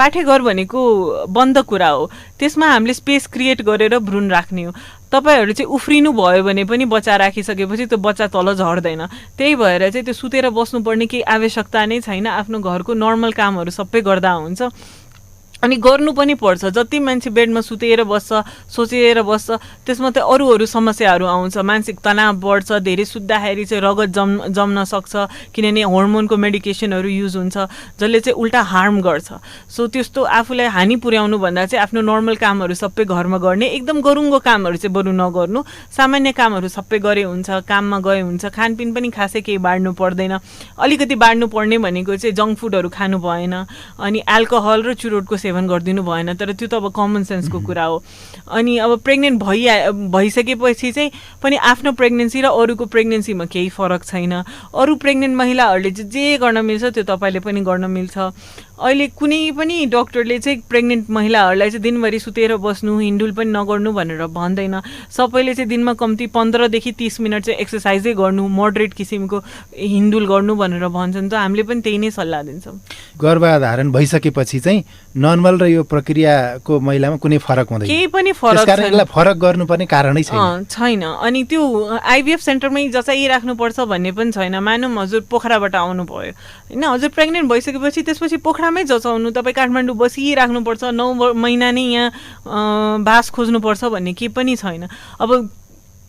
पाठेघर भनेको बन्द कुरा हो, त्यसमा हामीले स्पेस क्रिएट गरेर भ्रूण राख्ने हो। तपाईँहरू चाहिँ उफ्रिनु भयो भने पनि बच्चा राखिसकेपछि त्यो बच्चा तल झर्दैन। त्यही भएर चाहिँ त्यो सुतेर बस्नुपर्ने केही आवश्यकता नै छैन, आफ्नो घरको नर्मल कामहरू सबै गर्दा हुन्छ। अनि गर्नु पनि पर्छ। जति मान्छे बेडमा सुतेर बस्छ, सोचेर बस्छ, त्यसमा त अरू समस्याहरू आउँछ। मानसिक तनाव बढ्छ, धेरै सुत्दाखेरि चाहिँ रगत जम्न सक्छ, किनभने हर्मोनको मेडिकेसनहरू युज हुन्छ जसले चाहिँ उल्टा हार्म गर्छ। सो त्यस्तो आफूलाई हानि पुर्याउनु भन्दा चाहिँ आफ्नो नर्मल कामहरू सबै घरमा गर्ने, एकदम गरुङ्गो कामहरू चाहिँ बरु नगर्नु, सामान्य कामहरू सबै गरे हुन्छ, काममा गए हुन्छ, खानपिन पनि खासै केही बाँड्नु पर्दैन। अलिकति बाँड्नु पर्ने भनेको चाहिँ जङ्क फुडहरू खानु भएन, अनि एल्कोहल र चुरोटको सेवन गरिदिनु भएन, तर त्यो त अब कमन सेन्सको कुरा हो। अनि अब प्रेग्नेन्ट भइसकेपछि चाहिँ पनि आफ्नो प्रेग्नेन्सी र अरूको प्रेग्नेन्सीमा केही फरक छैन। अरू प्रेग्नेन्ट महिलाहरूले चाहिँ जे गर्न मिल्छ त्यो तपाईँले पनि गर्न मिल्छ। अहिले कुनै पनि डक्टरले चाहिँ प्रेग्नेन्ट महिलाहरूलाई चाहिँ दिनभरि सुतेर बस्नु, हिन्डुल पनि नगर्नु भनेर भन्दैन। सबैले चाहिँ दिनमा कम्ती 15 देखि 30 मिनट चाहिँ एक्सर्साइजै गर्नु, मोडरेट किसिमको हिन्डुल गर्नु भनेर भन्छन्। त हामीले पनि त्यही नै सल्लाह दिन्छौँ। गर्भधारण भइसकेपछि चाहिँ नर्मल र यो प्रक्रियाको महिलामा कुनै फरक हुँदैन, केही पनि फरक छैन। यसलाई फरक गर्नुपर्ने कारणै छैन। अनि त्यो आइभिएफ सेन्टरमै जचाइराख्नुपर्छ भन्ने पनि छैन। मानौँ हजुर पोखराबाट आउनु भयो होइन, हजुर प्रेग्नेन्ट भइसकेपछि त्यसपछि पोखरामै जचाउनु, तपाईँ काठमाडौँ बसिराख्नुपर्छ, 9 महिना नै यहाँ बास खोज्नुपर्छ भन्ने केही पनि छैन। अब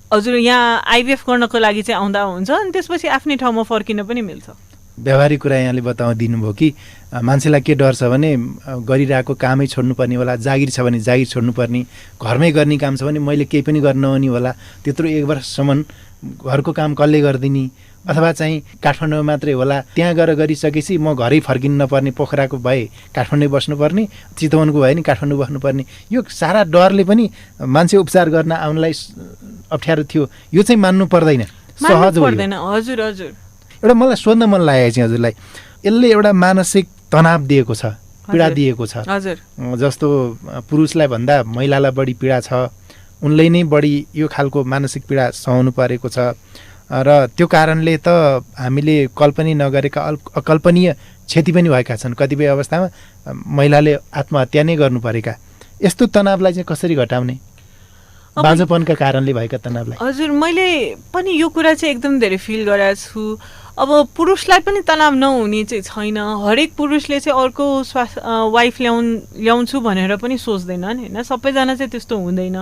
हजुर यहाँ आइभिएफ गर्नको लागि चाहिँ आउँदा हुन्छ, अनि त्यसपछि आफ्नै ठाउँमा फर्किन पनि मिल्छ। व्यवहारिक कुरा यहाँले बताउदिनु भयो कि मान्छेलाई के डर छ भने गरिरहेको कामै छोड्नुपर्ने होला, जागिर छ भने जागिर छोड्नुपर्ने, घरमै गर्ने काम छ भने मैले केही पनि गर्न नहुने होला, त्यत्रो 1 वर्षसम्म घरको काम कसले गरिदिने, अथवा चाहिँ काठमाडौँमा मात्रै होला, त्यहाँ गएर गरिसकेपछि म घरै फर्किनु नपर्ने, पोखराको भए काठमाडौँ बस्नुपर्ने, चितवनको भए नि काठमाडौँ बस्नुपर्ने। यो सारा डरले पनि मान्छे उपचार गर्न आउनलाई अप्ठ्यारो थियो। यो चाहिँ मान्नु पर्दैन, सहज पर्दैन। हजुर हजुर एउटा मलाई सोध्न मन लागेको छ हजुरलाई, यसले एउटा मानसिक तनाव दिएको छ, पीडा दिएको छ। हजुर जस्तो पुरुषलाई भन्दा महिलालाई बढी पीडा छ, उनले नै बढी यो खालको मानसिक पीडा सहनु परेको छ, र त्यो कारणले त हामीले कल्पना नगरेका अकल्पनीय क्षति पनि भएका छन्। कतिपय अवस्थामा महिलाले आत्महत्या नै गर्नु परेका। यस्तो तनावलाई चाहिँ कसरी घटाउने, बाँझोपनका कारणले भएका तनावलाई? हजुर मैले पनि यो कुरा चाहिँ एकदम धेरै फिल गरेको छु। अब पुरुषलाई पनि तनाव नहुने चाहिँ छैन, हरेक पुरुषले चाहिँ अर्को वाइफ ल्याउँछु भनेर पनि सोच्दैनन् होइन, सबैजना चाहिँ त्यस्तो हुँदैन।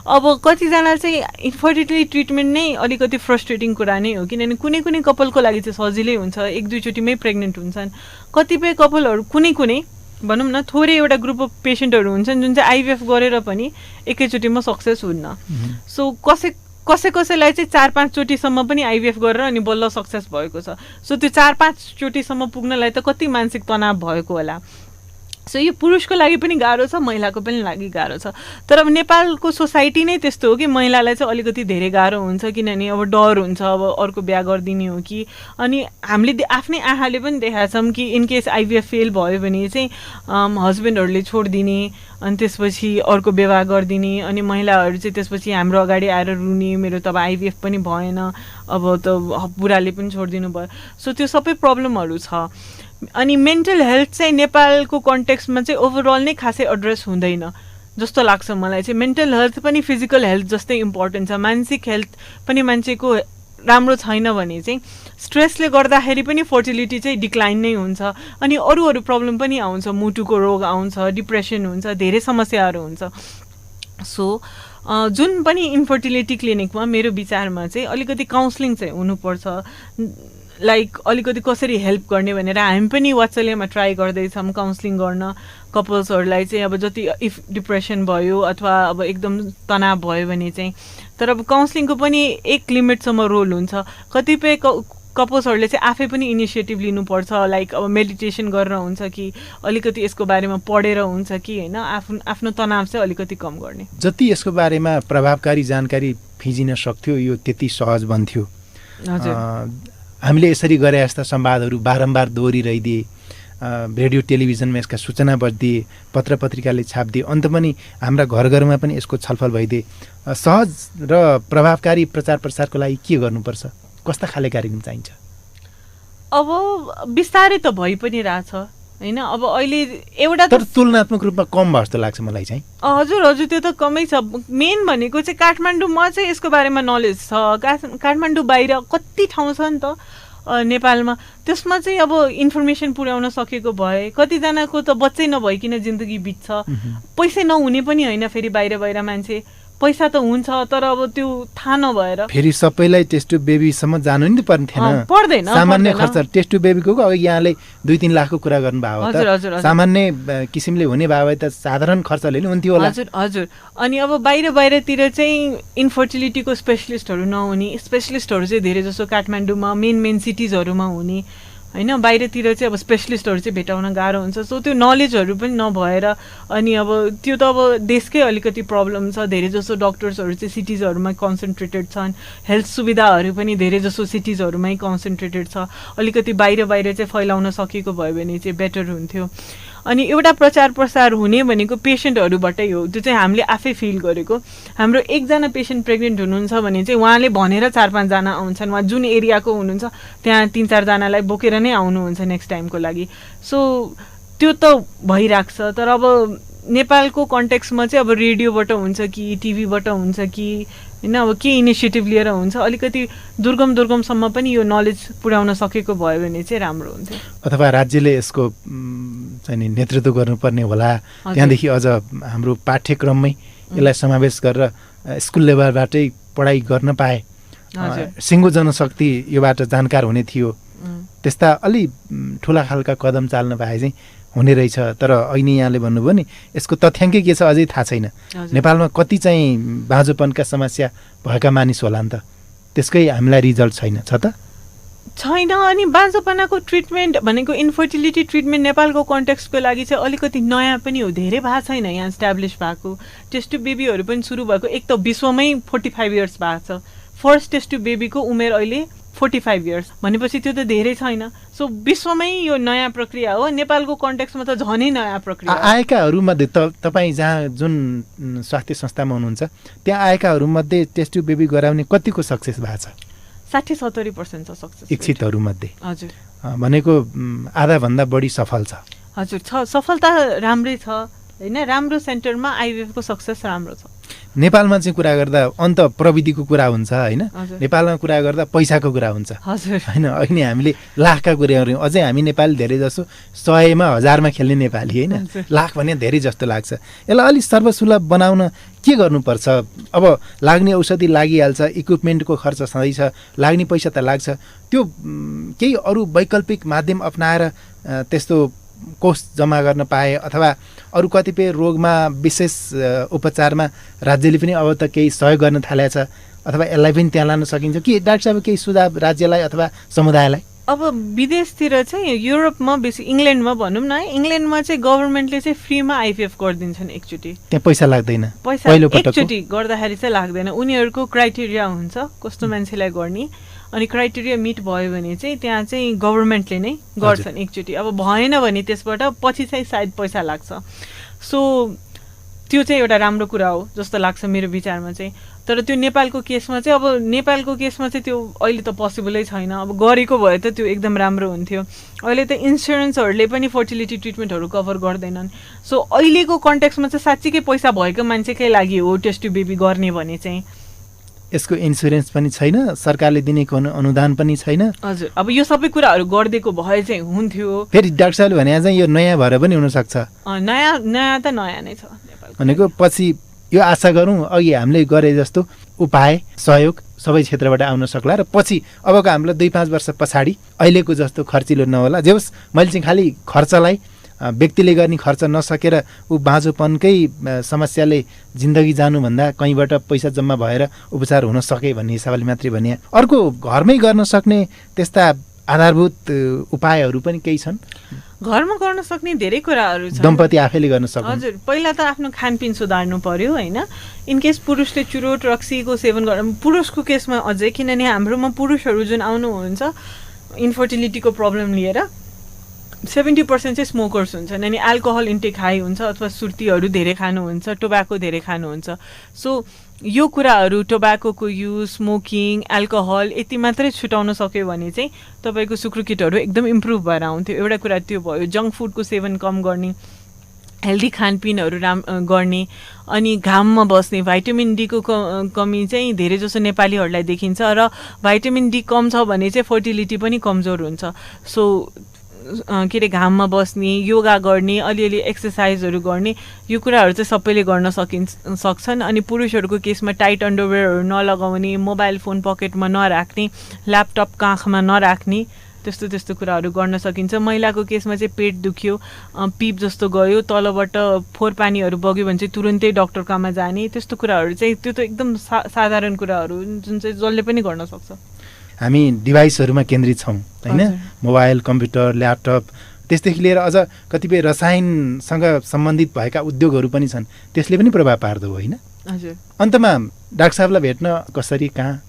अब कतिजना चाहिँ इन्फर्टिलिटी ट्रिटमेन्ट नै अलिकति फ्रस्ट्रेटिङ कुरा नै हो, किनभने कुनै कपालको लागि चाहिँ सजिलै हुन्छ, 1-2 चोटिमै प्रेग्नेन्ट हुन्छन्। कतिपय कपालहरू कुनै भनौँ न थोरै एउटा ग्रुप अफ पेसेन्टहरू हुन्छन् जुन चाहिँ आइभिएफ गरेर पनि एकैचोटिमा सक्सेस हुन्न। सो कसैलाई चाहिँ 4-5 चोटिसम्म पनि आइभिएफ गरेर अनि बल्ल सक्सेस भएको छ। सो त्यो 4-5 चोटिसम्म पुग्नलाई त कति मानसिक तनाव भएको होला। सो यो पुरुषको लागि पनि गाह्रो छ, महिलाको पनि लागि गाह्रो छ। तर अब नेपालको सोसाइटी नै त्यस्तो हो कि महिलालाई चाहिँ अलिकति धेरै गाह्रो हुन्छ, किनभने अब डर हुन्छ अब अर्को बिहा गरिदिने हो कि। अनि हामीले आफ्नै आँखाले पनि देखाएको छौँ कि इनकेस आइभिएफ फेल भयो भने चाहिँ हस्बेन्डहरूले छोडिदिने, अनि त्यसपछि अर्को विवाह गरिदिने, अनि महिलाहरू चाहिँ त्यसपछि हाम्रो अगाडि आएर रुने, मेरो त अब आइभिएफ पनि भएन, अब त बुढाले पनि छोडिदिनु भयो। सो त्यो सबै प्रब्लमहरू छ। अनि मेन्टल हेल्थ चाहिँ नेपालको कन्टेक्स्टमा चाहिँ ओभरअल नै खासै एड्रेस हुँदैन जस्तो लाग्छ मलाई चाहिँ। मेन्टल हेल्थ पनि फिजिकल हेल्थ जस्तै इम्पोर्टेन्ट छ, मानसिक हेल्थ पनि मान्छेको राम्रो छैन भने चाहिँ स्ट्रेसले गर्दाखेरि पनि फर्टिलिटी चाहिँ डिक्लाइन नै हुन्छ अनि अरू प्रब्लम पनि आउँछ, मुटुको रोग आउँछ, डिप्रेसन हुन्छ, धेरै समस्याहरू हुन्छ। सो जुन पनि इन्फर्टिलिटी क्लिनिकमा मेरो विचारमा चाहिँ अलिकति काउन्सलिङ चाहिँ हुनुपर्छ, लाइक अलिकति कसरी हेल्प गर्ने भनेर हामी पनि वात्सल्यमा ट्राई गर्दैछौँ काउन्सलिङ गर्न कपल्सहरूलाई चाहिँ। अब जति इफ डिप्रेसन भयो अथवा अब एकदम तनाव भयो भने चाहिँ, तर अब काउन्सलिङको पनि एक लिमिटसम्म रोल हुन्छ। कतिपय कपल्सहरूले चाहिँ आफै पनि इनिसिएटिभ लिनुपर्छ, लाइक अब मेडिटेसन गरेर हुन्छ कि अलिकति यसको बारेमा पढेर हुन्छ कि होइन, आफ्नो तनाव चाहिँ अलिकति कम गर्ने। जति यसको बारेमा प्रभावकारी जानकारी फिजिन सक्थ्यो यो त्यति सहज बन्थ्यो। हामीले यसरी गरे जस्ता संवादहरू बारम्बार दोहोरिरहिदिए, रेडियो टेलिभिजनमा यसका सूचना बज्दिए, पत्र पत्रिकाले छापिदिए, अन्त पनि हाम्रा घर घरमा पनि यसको छलफल भइदिए। सहज र प्रभावकारी प्रचार प्रसारको लागि के गर्नुपर्छ, कस्ता खाले कार्यक्रम चाहिन्छ? अब बिस्तारै त भइ पनि रहेछ होइन। अब अहिले एउटा तर तुलनात्मक रूपमा कम भयो जस्तो लाग्छ मलाई चाहिँ। हजुर त्यो त कमै छ। मेन भनेको चाहिँ काठमाडौँमा चाहिँ यसको बारेमा नलेज छ। काठमाडौँ बाहिर कति ठाउँ छ नि त नेपालमा, त्यसमा चाहिँ अब इन्फर्मेसन पुर्याउन सकेको भए कतिजनाको त बच्चै नभइकन जिन्दगी बित्छ। पैसै नहुने पनि होइन, फेरि बाहिर मान्छे पैसा त हुन्छ तर अब त्यो थाहा नभएर फेरि सबैलाई टेस्ट टु बेबीसम्म जानु नि पर्दैन। सामान्य खर्च टेस्ट टु बेबीको अघि यहाँले 2-3 लाखको कुरा गर्नुभयो त, सामान्य किसिमले हुने भए त साधारण खर्चले नि हुन्थ्यो होला। हजुर। अनि अब बाहिरतिर चाहिँ इन्फर्टिलिटीको स्पेसलिस्टहरू नहुने, स्पेसलिस्टहरू चाहिँ धेरै जसो काठमाडौँमा मेन सिटिजहरूमा हुने होइन, बाहिरतिर चाहिँ अब स्पेसलिस्टहरू चाहिँ भेटाउन गाह्रो हुन्छ। सो त्यो नलेजहरू पनि नभएर अनि अब त्यो त अब देशकै अलिकति प्रब्लम छ। धेरै जसो डक्टर्सहरू चाहिँ सिटिजहरूमा कन्सन्ट्रेटेड छन्, हेल्थ सुविधाहरू पनि धेरै जसो सिटिजहरूमै कन्सन्ट्रेटेड छ। अलिकति बाहिर चाहिँ फैलाउन सकेको भयो भने चाहिँ बेटर हुन्थ्यो। अनि एउटा प्रचार प्रसार हुने भनेको पेसेन्टहरूबाटै हो, त्यो चाहिँ हामीले आफै फिल गरेको। हाम्रो एकजना पेसेन्ट प्रेग्नेन्ट हुनुहुन्छ भने चाहिँ उहाँले भनेर 4-5 जना आउँछन्, उहाँ जुन एरियाको हुनुहुन्छ त्यहाँ 3-4 जनालाई बोकेर नै आउनुहुन्छ नेक्स्ट टाइमको लागि। सो त्यो त भइरहेको छ। तर अब नेपालको कन्टेक्स्टमा चाहिँ अब रेडियोबाट हुन्छ कि टिभीबाट हुन्छ कि होइन, अब के इनिसिएटिभ लिएर हुन्छ, अलिकति दुर्गमसम्म पनि यो नलेज पुर्याउन सकेको भयो भने चाहिँ राम्रो हुन्थ्यो। अथवा राज्यले यसको चाहिँ नेतृत्व गर्नुपर्ने होला, त्यहाँदेखि अझ हाम्रो पाठ्यक्रममै यसलाई समावेश गरेर स्कुल लेभलबाटै पढाइ गर्न पाए सिङ्गो जनशक्ति योबाट जानकार हुने थियो। त्यस्ता अलि ठुला खालका कदम चाल्न पाए चाहिँ हुने रहेछ। तर अहिले यहाँले भन्नुभयो नि यसको तथ्याङ्क के छ अझै थाहा छैन। नेपालमा कति चाहिँ बाँझोपनका समस्या भएका मानिस होला नि त, त्यसकै हामीलाई रिजल्ट छैन। अनि बाँझोपनाको ट्रिटमेन्ट भनेको इन्फर्टिलिटी ट्रिटमेन्ट नेपालको कन्टेक्स्टको लागि चाहिँ अलिकति नयाँ पनि हो, धेरै भएको छैन यहाँ इस्टाब्लिस भएको। टेस्ट टु बेबीहरू पनि सुरु भएको, एक त विश्वमै 45 इयर्स भएको छ। फर्स्ट टेस्ट टु बेबीको उमेर अहिले 45 इयर्स भनेपछि त्यो त धेरै छैन। सो विश्वमै यो नयाँ प्रक्रिया हो, नेपालको कन्टेक्स्टमा त झनै नयाँ प्रक्रिया। आएकाहरूमध्ये तपाईँ जहाँ जुन स्वास्थ्य संस्थामा हुनुहुन्छ त्यहाँ आएकाहरूमध्ये टेस्ट टु बेबी गराउने कतिको सक्सेस भएको छ? 60-70% छ सक्सेस। इच्छितहरूमध्ये हजुर भनेको आधाभन्दा बढी सफल छ। हजुर छ, सफलता राम्रै छ होइन। राम्रो सेन्टरमा आइभीएफको सक्सेस राम्रो छ। नेपालमा चाहिँ कुरा गर्दा अन्त प्रविधिको कुरा हुन्छ होइन, नेपालमा कुरा गर्दा पैसाको कुरा हुन्छ होइन। अहिले हामीले लाखका कुरा गऱ्यौँ, अझै हामी नेपाली धेरै जसो 100मा 1000मा खेल्ने नेपाली होइन, लाख भने धेरै जस्तो लाग्छ। यसलाई अलिक सर्वसुलभ बनाउन के गर्नुपर्छ? अब लाग्ने औषधि लागिहाल्छ, इक्विपमेन्टको खर्च सधैँ छ, लाग्ने पैसा त लाग्छ। त्यो केही अरू वैकल्पिक माध्यम अपनाएर त्यस्तो कोष जम्मा गर्न पाए अथवा अरू कतिपय रोगमा विशेष उपचारमा राज्यले पनि अब त केही सहयोग गर्न थालेको छ, अथवा यसलाई पनि त्यहाँ लान सकिन्छ कि? डाक्टर साहब केही सुझाव राज्यलाई अथवा समुदायलाई? अब विदेशतिर चाहिँ युरोपमा बेसी इङ्ल्यान्डमा भनौँ न, इङ्ल्यान्डमा चाहिँ गभर्मेन्टले चाहिँ फ्रीमा आइभीएफ गरिदिन्छन् एकचोटि। त्यहाँ पैसा लाग्दैन? पैसा एकचोटि गर्दाखेरि चाहिँ लाग्दैन। उनीहरूको क्राइटेरिया हुन्छ कस्तो मान्छेलाई गर्ने, अनि क्राइटेरिया मिट भयो भने चाहिँ त्यहाँ चाहिँ गभर्मेन्टले नै गर्छन् एकचोटि। अब भएन भने त्यसबाट पछि चाहिँ सायद पैसा लाग्छ। सो त्यो चाहिँ एउटा राम्रो कुरा हो जस्तो लाग्छ मेरो विचारमा चाहिँ। तर त्यो नेपालको केसमा चाहिँ त्यो अहिले त पोसिबलै छैन। अब गरेको भए त त्यो एकदम राम्रो हुन्थ्यो। अहिले त इन्सुरेन्सहरूले पनि फर्टिलिटी ट्रिटमेन्टहरू कभर गर्दैनन्। सो अहिलेको कन्टेक्स्टमा चाहिँ साँच्चीकै पैसा भएको मान्छेकै लागि हो टेस्ट टु बेबी गर्ने भने चाहिँ यसको इन्सुरेन्स पनि छैन, सरकारले दिने कुनै अनुदान पनि छैन। हजुर, अब यो सबै कुराहरू गरिदिएको भए चाहिँ हुन्थ्यो। फेरि डाक्टर साहबले भने चाहिँ यो नयाँ भएर पनि हुनसक्छ। नयाँ त नयाँ नै छ नेपालको। भनेको पछि यो आशा गरौँ अघि हामीले गरे जस्तो उपाय सहयोग सबै क्षेत्रबाट आउन सक्ला र पछि अबको हामीलाई 2-5 वर्ष पछाडि अहिलेको जस्तो खर्चिलो नहोला। जे होस् मैले चाहिँ खालि खर्चलाई व्यक्तिले गर्ने खर्च नसकेर ऊ बाँझोपनकै समस्याले जिन्दगी जानुभन्दा कहीँबाट पैसा जम्मा भएर उपचार हुन सके भन्ने हिसाबले मात्रै भने। अर्को घरमै गर्न सक्ने त्यस्ता आधारभूत उपायहरू पनि केही छन्? घरमा गर्न सक्ने धेरै कुराहरू छन्, दम्पति आफैले गर्न सक्छ। हजुर, पहिला त आफ्नो खानपिन सुधार्नु पर्यो होइन। इनकेस पुरुषले चुरोट रक्सीको सेवन गर्नु, पुरुषको केसमा अझै, किनभने हाम्रोमा पुरुषहरू जुन आउनुहुन्छ इन्फर्टिलिटीको प्रब्लम लिएर 70% चाहिँ स्मोकर्स हुन्छन्, अनि एल्कोहल इन्टेक हाई हुन्छ अथवा सुर्तीहरू धेरै खानुहुन्छ, टोब्याको धेरै खानुहुन्छ। सो यो कुराहरू टोब्याकोको युज, स्मोकिङ, एल्कोहल यति मात्रै छुटाउन सक्यो भने चाहिँ तपाईँको सुक्रुकिटहरू एकदम इम्प्रुभ भएर आउँथ्यो। एउटा कुरा त्यो भयो। जङ्क फुडको सेवन कम गर्ने, हेल्दी खानपिनहरू गर्ने, अनि घाममा बस्ने। भाइटामिन डीको कमी चाहिँ धेरै जसो नेपालीहरूलाई देखिन्छ र भाइटामिन डी कम छ भने चाहिँ फर्टिलिटी पनि कमजोर हुन्छ। सो के अरे घाममा बस्ने, योगा गर्ने, अलिअलि एक्सर्साइजहरू गर्ने, यो कुराहरू चाहिँ सबैले गर्न सक्छन्। अनि पुरुषहरूको केसमा टाइट अन्डरवेयरहरू नलगाउने, मोबाइल फोन पकेटमा नराख्ने, ल्यापटप काखमा नराख्ने, त्यस्तो कुराहरू गर्न सकिन्छ। महिलाको केसमा चाहिँ पेट दुख्यो, पिप जस्तो गयो, तलबाट फोहोर पानीहरू बग्यो भने चाहिँ तुरुन्तै डक्टर कहाँ जाने, त्यस्तो कुराहरू चाहिँ त्यो त एकदम साधारण कुराहरू जुन चाहिँ जसले पनि गर्न सक्छ। हामी डिभाइसहरूमा केन्द्रित छौँ होइन, मोबाइल, कम्प्युटर, ल्यापटप, त्यसदेखि लिएर अझ कतिपय रसायनसँग सम्बन्धित भएका उद्योगहरू पनि छन्, त्यसले पनि प्रभाव पार्दो होइन? हजुर। अन्तमा डाक्टर साहबलाई भेट्न कसरी, कहाँ?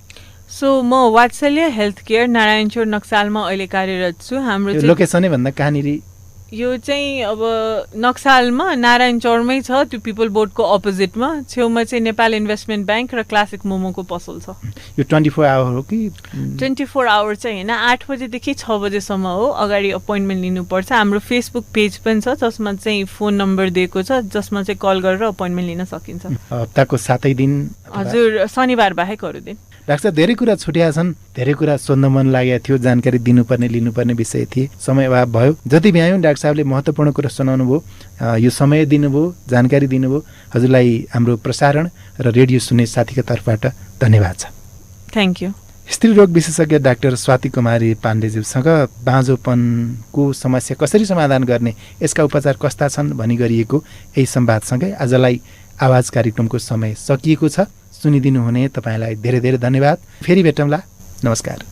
सो म वात्सल्य हेल्थ केयर नारायणचोर नक्सालमा अहिले कार्यरत छु। हाम्रो लोकेसनै भन्दा कहाँनिर? यो चाहिँ अब नक्सालमा नारायणचौरमै छ, त्यो पिपल बोर्डको अपोजिटमा, छेउमा चाहिँ नेपाल इन्भेस्टमेन्ट ब्याङ्क र क्लासिक मोमोको पसल छ। यो 24 आवर हो कि? 24 आवर चाहिँ होइन, 8 बजेदेखि 6 बजेसम्म हो। अगाडि अपोइन्टमेन्ट लिनुपर्छ। हाम्रो फेसबुक पेज पनि छ जसमा चाहिँ फोन नम्बर दिएको छ, जसमा चाहिँ कल गरेर अपोइन्टमेन्ट लिन सकिन्छ। हप्ताको 7 दिन? हजुर, शनिबार बाहेक अरू दिन। डाक्टर साहब धेरै कुरा छुट्या छन्, धेरै कुरा सोध्न मन लागेको थियो, जानकारी दिनुपर्ने लिनुपर्ने विषय थिए, समय अभाव भयो। जति भ्यायौँ डाक्टर साहबले महत्त्वपूर्ण कुरा सुनाउनु भयो, यो समय दिनुभयो, जानकारी दिनुभयो। हजुरलाई हाम्रो प्रसारण र रेडियो सुन्ने साथीको तर्फबाट धन्यवाद छ। Thank you. स्त्री रोग विशेषज्ञ डाक्टर स्वाति कुमारी पाण्डेज्यूसँग बाँझोपनको समस्या कसरी समाधान गर्ने, यसका उपचार कस्ता छन् भनी गरिएको यही संवादसँगै आजलाई आवाज कार्यक्रमको समय सकिएको छ। सुनिदिनु हुने तपाईँलाई धेरै धेरै धन्यवाद। फेरि भेटौँला। नमस्कार।